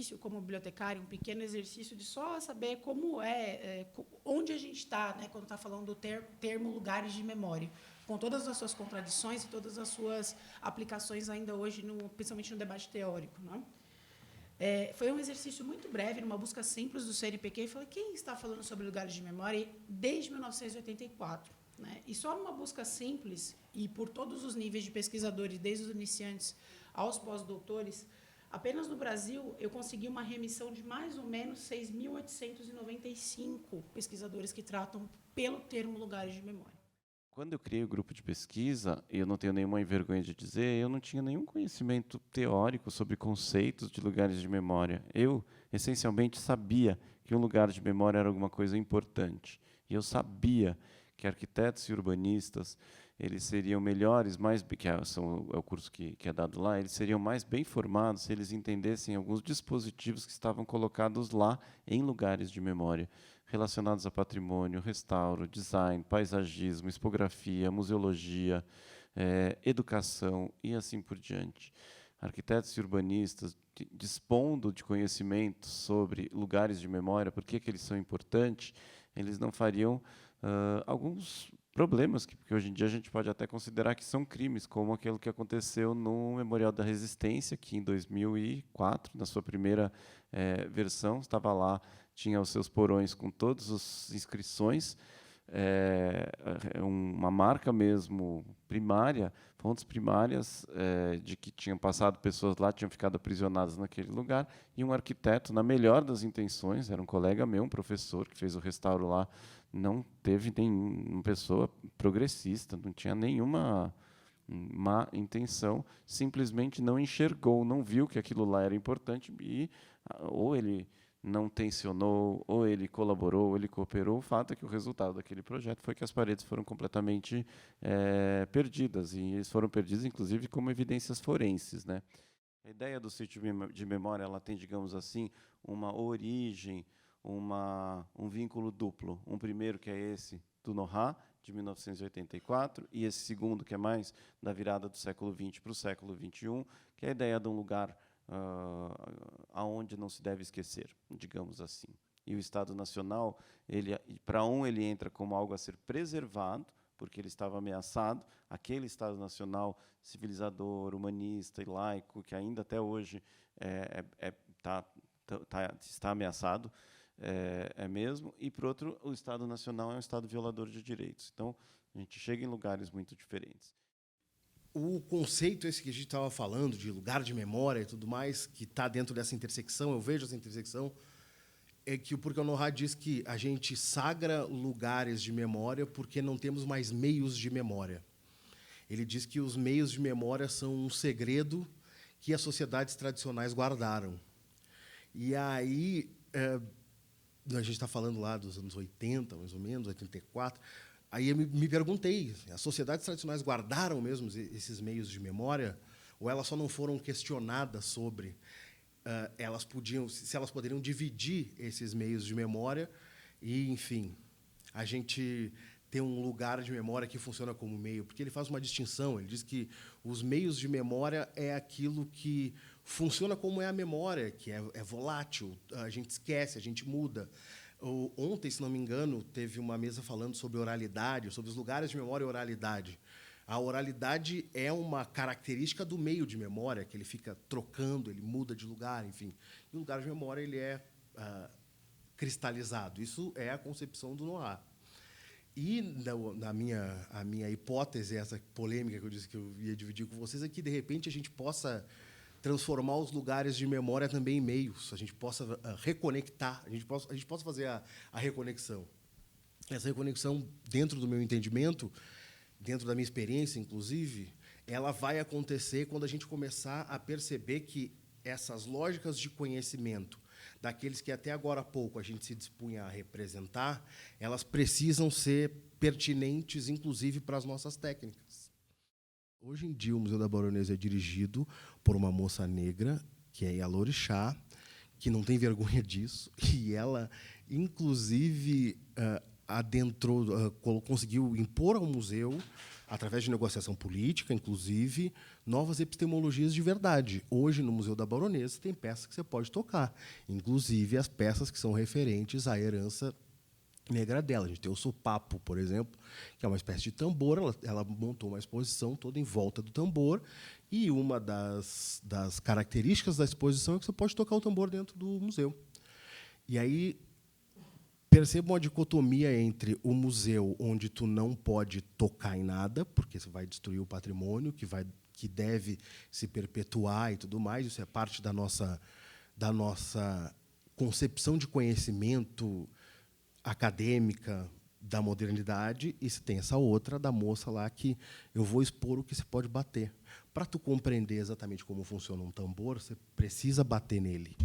exercício como bibliotecário, um pequeno exercício de só saber como onde a gente está, né, quando está falando do termo lugares de memória, com todas as suas contradições e todas as suas aplicações ainda hoje, principalmente no debate teórico, né? Foi um exercício muito breve, numa busca simples do CNPq, e falei, quem está falando sobre lugares de memória desde 1984? Né? E só numa busca simples, e por todos os níveis de pesquisadores, desde os iniciantes aos pós-doutores, apenas no Brasil eu consegui uma remissão de mais ou menos 6.895 pesquisadores que tratam pelo termo lugares de memória. Quando eu criei o grupo de pesquisa, eu não tenho nenhuma vergonha de dizer, eu não tinha nenhum conhecimento teórico sobre conceitos de lugares de memória. Eu, essencialmente, sabia que um lugar de memória era alguma coisa importante. E eu sabia que arquitetos e urbanistas, eles seriam melhores, que é o curso que é dado lá, eles seriam mais bem formados se eles entendessem alguns dispositivos que estavam colocados lá em lugares de memória, relacionados a patrimônio, restauro, design, paisagismo, expografia, museologia, educação e assim por diante. Arquitetos e urbanistas, dispondo de conhecimento sobre lugares de memória, por que eles são importantes, eles não fariam alguns problemas que hoje em dia a gente pode até considerar que são crimes, como aquele que aconteceu no Memorial da Resistência, que em 2004, na sua primeira versão, estava lá, tinha os seus porões com todas as inscrições, uma marca mesmo primária, fontes primárias de que tinham passado pessoas lá, tinham ficado aprisionadas naquele lugar, e um arquiteto, na melhor das intenções, era um colega meu, um professor, que fez o restauro lá, não teve nenhuma pessoa progressista, não tinha nenhuma má intenção, simplesmente não enxergou, não viu que aquilo lá era importante, e ou ele não tensionou, ou ele colaborou, ou ele cooperou. O fato é que o resultado daquele projeto foi que as paredes foram completamente perdidas, e eles foram perdidos, inclusive, como evidências forenses, né? A ideia do sítio de memória, ela tem, digamos assim, uma origem, um vínculo duplo. Um primeiro, que é esse do Nohar, de 1984, e esse segundo, que é mais da virada do século XX para o século XXI, que é a ideia de um lugar aonde não se deve esquecer, digamos assim. E o Estado Nacional, para ele entra como algo a ser preservado, porque ele estava ameaçado, aquele Estado Nacional civilizador, humanista e laico, que ainda até hoje está ameaçado, mesmo, e, por outro, o Estado Nacional é um Estado violador de direitos. Então, a gente chega em lugares muito diferentes. O conceito esse que a gente estava falando, de lugar de memória e tudo mais, que está dentro dessa intersecção, eu vejo essa intersecção, é que porque o Nohar diz que a gente sagra lugares de memória porque não temos mais meios de memória. Ele diz que os meios de memória são um segredo que as sociedades tradicionais guardaram. E aí, a gente está falando lá dos anos 80, mais ou menos, 84, aí eu me perguntei, as sociedades tradicionais guardaram mesmo esses meios de memória, ou elas só não foram questionadas sobre se elas poderiam dividir esses meios de memória e, enfim, a gente ter um lugar de memória que funciona como meio, porque ele faz uma distinção, ele diz que os meios de memória é aquilo que funciona como é a memória, que é volátil, a gente esquece, a gente muda. Ontem, se não me engano, teve uma mesa falando sobre oralidade, sobre os lugares de memória e oralidade. A oralidade é uma característica do meio de memória, que ele fica trocando, ele muda de lugar, enfim. E o lugar de memória ele é cristalizado. Isso é a concepção do Nohar. E a minha hipótese, essa polêmica que eu disse que eu ia dividir com vocês, é que, de repente, a gente possa transformar os lugares de memória também em meios, a gente possa reconectar, a gente possa fazer a reconexão. Essa reconexão, dentro do meu entendimento, dentro da minha experiência, inclusive, ela vai acontecer quando a gente começar a perceber que essas lógicas de conhecimento, daqueles que até agora há pouco a gente se dispunha a representar, elas precisam ser pertinentes, inclusive, para as nossas técnicas. Hoje em dia, o Museu da Baronesa é dirigido por uma moça negra, que é a Lorixá, que não tem vergonha disso, e ela, inclusive, conseguiu impor ao museu através de negociação política, inclusive, novas epistemologias de verdade. Hoje, no Museu da Baronesa, tem peças que você pode tocar, inclusive as peças que são referentes à herança negra dela. A gente tem o sopapo, por exemplo, que é uma espécie de tambor. Ela montou uma exposição toda em volta do tambor, e uma das características da exposição é que você pode tocar o tambor dentro do museu. E aí percebam a dicotomia entre o museu, onde tu não pode tocar em nada, porque você vai destruir o patrimônio, que deve se perpetuar e tudo mais. Isso é parte da nossa concepção de conhecimento acadêmica da modernidade, e se tem essa outra da moça lá que eu vou expor o que se pode bater. Para tu compreender exatamente como funciona um tambor, você precisa bater nele.